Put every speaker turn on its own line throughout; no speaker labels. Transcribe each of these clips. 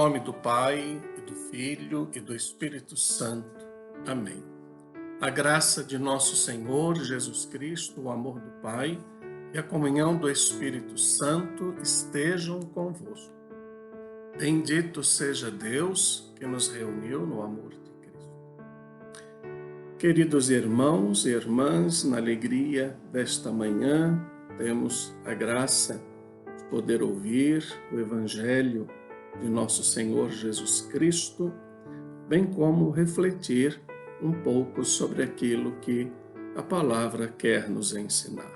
nome do Pai, e do Filho, e do Espírito Santo. Amém. A graça de nosso Senhor Jesus Cristo, o amor do Pai e a comunhão do Espírito Santo estejam convosco. Bendito seja Deus que nos reuniu no amor de Cristo. Queridos irmãos e irmãs, na alegria desta manhã, temos a graça de poder ouvir o Evangelho de nosso Senhor Jesus Cristo, bem como refletir um pouco sobre aquilo que a palavra quer nos ensinar.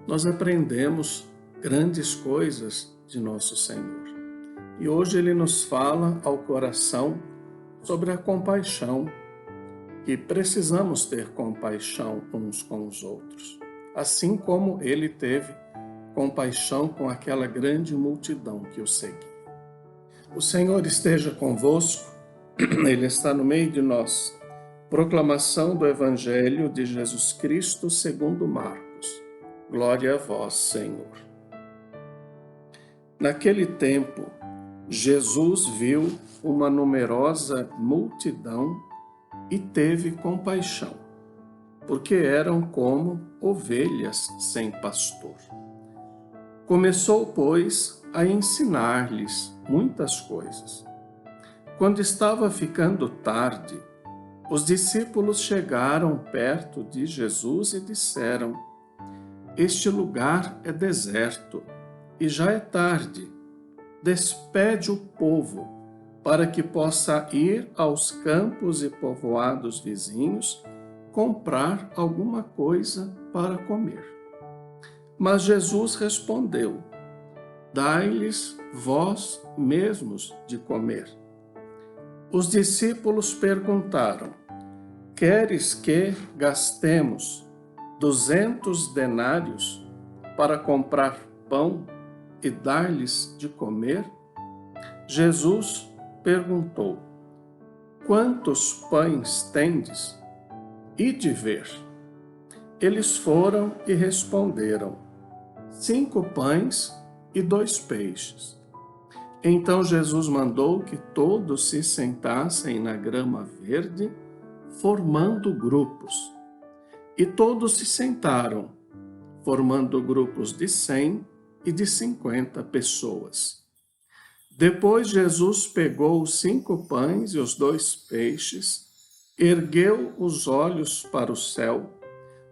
Nós aprendemos grandes coisas de nosso Senhor. E hoje ele nos fala ao coração sobre a compaixão, que precisamos ter compaixão uns com os outros, assim como ele teve compaixão com aquela grande multidão que o seguia. O Senhor esteja convosco, Ele está no meio de nós. Proclamação do Evangelho de Jesus Cristo segundo Marcos. Glória a vós, Senhor. Naquele tempo, Jesus viu uma numerosa multidão e teve compaixão, porque eram como ovelhas sem pastor. Começou, pois, a ensinar-lhes muitas coisas. Quando estava ficando tarde, os discípulos chegaram perto de Jesus e disseram: "Este lugar é deserto e já é tarde. Despede o povo para que possa ir aos campos e povoados vizinhos comprar alguma coisa para comer." Mas Jesus respondeu: "Dai-lhes vós mesmos de comer." Os discípulos perguntaram: "Queres que gastemos 200 denários para comprar pão e dar-lhes de comer?" Jesus perguntou: "Quantos pães tendes? Ide ver." Eles foram e responderam: 5 pães e 2 peixes. Então Jesus mandou que todos se sentassem na grama verde, formando grupos. E todos se sentaram, formando grupos de 100 e de 50 pessoas. Depois Jesus pegou os 5 pães e os 2 peixes, ergueu os olhos para o céu,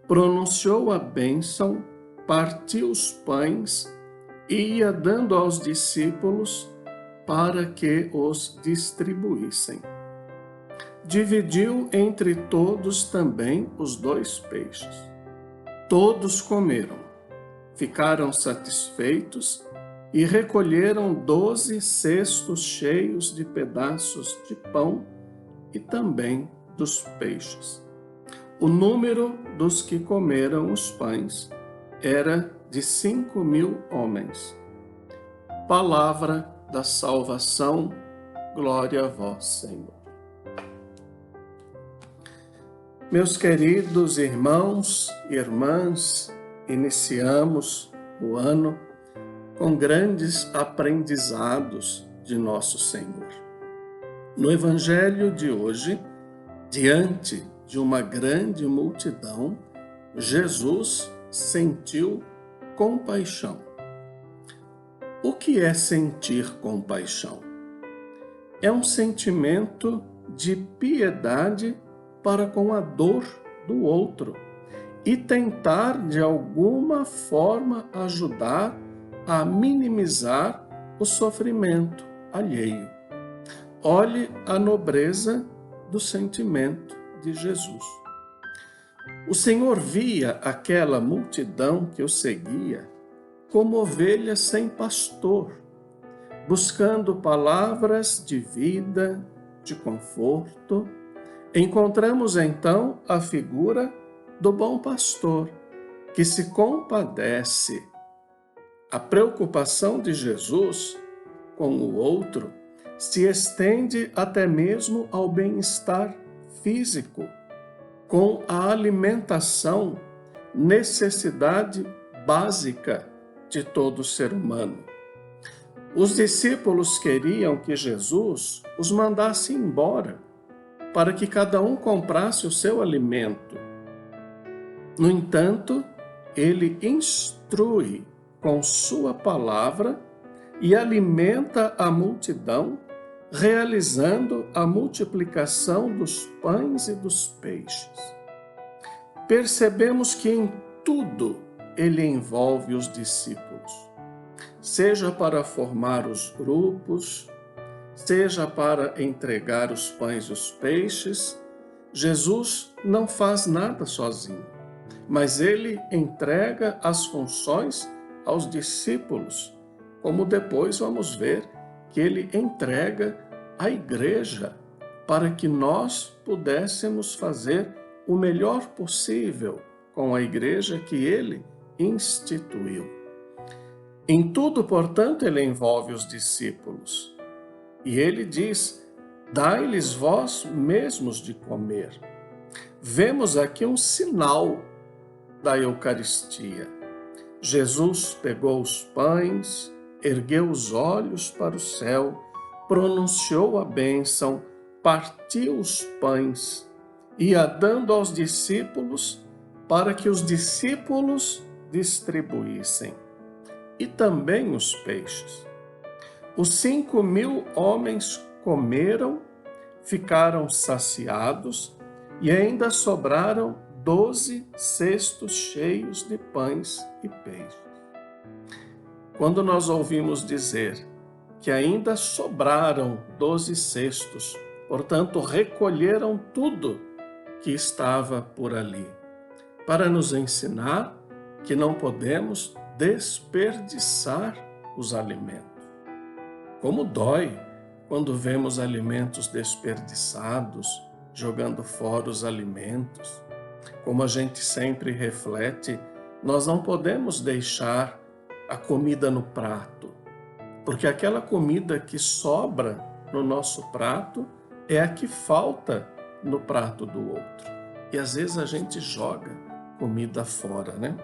pronunciou a bênção, partiu os pães e ia dando aos discípulos para que os distribuíssem. Dividiu entre todos também os 2 peixes. Todos comeram, ficaram satisfeitos e recolheram 12 cestos cheios de pedaços de pão e também dos peixes. O número dos que comeram os pães era de 5.000 homens. Palavra da salvação, glória a vós, Senhor. Meus queridos irmãos e irmãs, iniciamos o ano com grandes aprendizados de nosso Senhor. No Evangelho de hoje, diante de uma grande multidão, Jesus sentiu compaixão. O que é sentir compaixão? É um sentimento de piedade para com a dor do outro e tentar, de alguma forma, ajudar a minimizar o sofrimento alheio. Olhe a nobreza do sentimento de Jesus. O Senhor via aquela multidão que o seguia como ovelhas sem pastor, buscando palavras de vida, de conforto. Encontramos então a figura do bom pastor, que se compadece. A preocupação de Jesus com o outro se estende até mesmo ao bem-estar físico, com a alimentação, necessidade básica de todo ser humano. Os discípulos queriam que Jesus os mandasse embora, para que cada um comprasse o seu alimento. No entanto, ele instrui com sua palavra e alimenta a multidão, realizando a multiplicação dos pães e dos peixes. Percebemos que em tudo ele envolve os discípulos, seja para formar os grupos, seja para entregar os pães e os peixes. Jesus não faz nada sozinho, mas ele entrega as funções aos discípulos, como depois vamos ver que ele entrega à igreja para que nós pudéssemos fazer o melhor possível com a igreja que ele instituiu. Em tudo, portanto, ele envolve os discípulos. E ele diz: dai-lhes vós mesmos de comer. Vemos aqui um sinal da Eucaristia. Jesus pegou os pães, ergueu os olhos para o céu, pronunciou a bênção, partiu os pães, ia dando aos discípulos para que os discípulos distribuíssem. E também os peixes. Os 5.000 homens comeram, ficaram saciados e ainda sobraram 12 cestos cheios de pães e peixes. Quando nós ouvimos dizer que ainda sobraram 12 cestos, portanto, recolheram tudo que estava por ali, para nos ensinar que não podemos desperdiçar os alimentos. Como dói quando vemos alimentos desperdiçados, jogando fora os alimentos. Como a gente sempre reflete, nós não podemos deixar a comida no prato, porque aquela comida que sobra no nosso prato é a que falta no prato do outro. E às vezes a gente joga comida fora, né?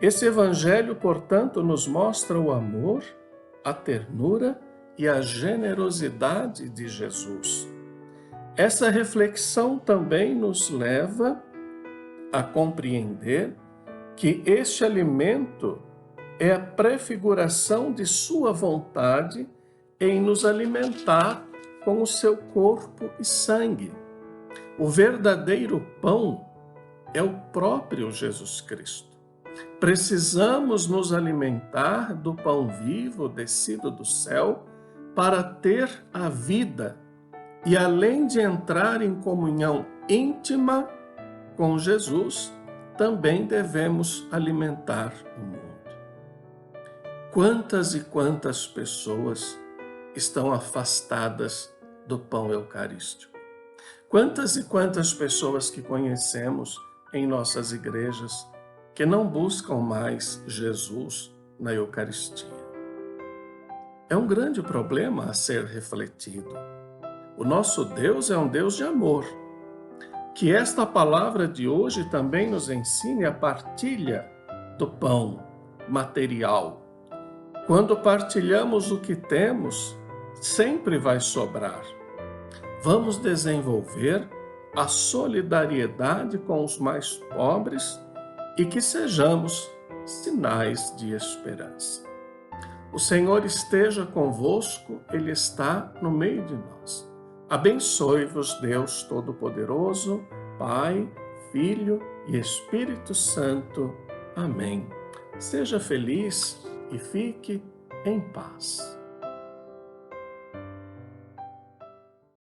Esse evangelho, portanto, nos mostra o amor, a ternura e a generosidade de Jesus. Essa reflexão também nos leva a compreender que este alimento é a prefiguração de sua vontade em nos alimentar com o seu corpo e sangue. O verdadeiro pão é o próprio Jesus Cristo. Precisamos nos alimentar do pão vivo descido do céu para ter a vida e, além de entrar em comunhão íntima com Jesus, também devemos alimentar o mundo. Quantas e quantas pessoas estão afastadas do pão eucarístico? Quantas e quantas pessoas que conhecemos em nossas igrejas que não buscam mais Jesus na Eucaristia? É um grande problema a ser refletido. O nosso Deus é um Deus de amor. Que esta palavra de hoje também nos ensine a partilha do pão material. Quando partilhamos o que temos, sempre vai sobrar. Vamos desenvolver a solidariedade com os mais pobres e que sejamos sinais de esperança. O Senhor esteja convosco, Ele está no meio de nós. Abençoe-vos, Deus Todo-Poderoso, Pai, Filho e Espírito Santo. Amém. Seja feliz e fique em paz.